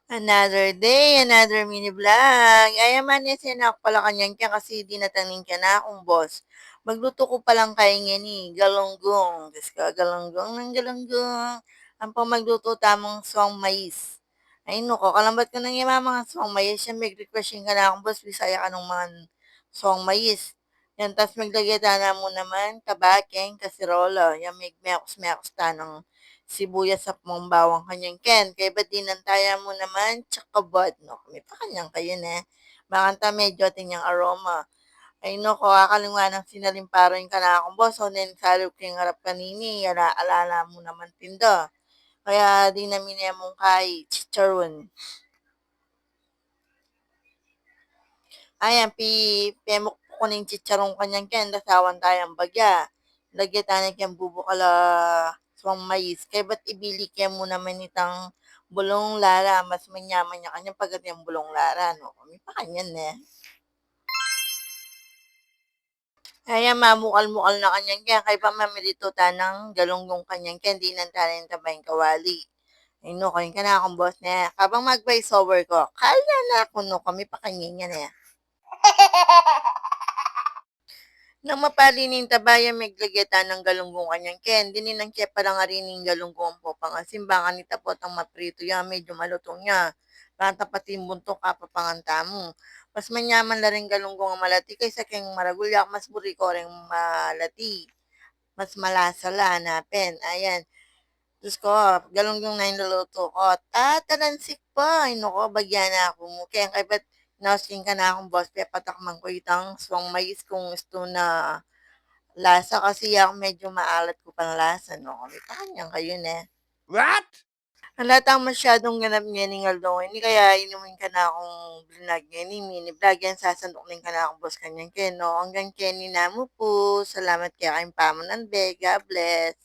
Another day, another mini vlog. Ay, man yan sinak pala kanyan kaya kasi di nataning ka na akong boss. Magluto ko palang kaya nga ni galonggong. Diyos ka, galonggong ng galonggong. Ang pamagluto tamang swang mais. Ay, nuko, kalambat ko nang yung mga swang mais. Yan, mag-requesting ka na akong boss. Bisaya ka nung mga swang mais. Yan, tas maglagay na mo naman kabaking, kasirola. Yan, mekos-mekos ta ng sibuyas at mong bawang kanyang ken. Kaya ba't dinantaya mo naman? Tsaka bad, no? May pa kanyang kayo na. Makanta medyo tinyang aroma. Ay no, ko akalinga ng sinalimparan ka na akong boss. O nen salog kayong harap kanini. Alala mo naman tindo. Kaya di namin mong kay chicharon. Ayan, pemok ko ng chicharon kanyang ken. Dasawan tayong bagya. Lagyan tayo kang bubukala swang mais. Kaya ba't ibili kaya mo naman itang bulong lara. Mas manyaman niya kanya pagkat yung bulong lara. No? Kami pa kanyan eh. Ayan, mamukal-mukal na kanyang kaya. Kaya pa mamirito tanang galunggong kanyang kaya. Hindi nang tanin tabayang kawali. Ay no, kayo ka na akong boss na. Kabang mag-voice over ko, kaya na ako no, kami pa kanyan yan eh. Nang mapalining tabayan meglageta ng galunggong kanyang ken, dininang kaya parang arining galunggong po pangasimbangan ni tapot ang maprito ya medyo malutong niya. Kanta pati buntok kapapanganta mo. Mas manyaman la rin galunggong ang malati kaysa keng maragulyak mas buri ko rin malati. Mas malasa la hanapin. Ayan. Diyos ko, galunggong na niluluto ko. Talansik pa. Ay, nako, bagyan na ako mo. Kaya kay ba't nausking ka na akong boss, kaya patakman ko itang swang mais kung gusto na lasa kasi ako medyo maalat ko pang lasa, no? May kanyang kayo na. What? Halatang masyadong ganap nga ni Ngaldong, hindi kaya inumin ka na akong vlog nga ni mini vlog yan, sasandok ka na akong boss kanyang ken, no? Hanggang Kenny na mo po. Salamat kaya kayong pamunan, be. God bless.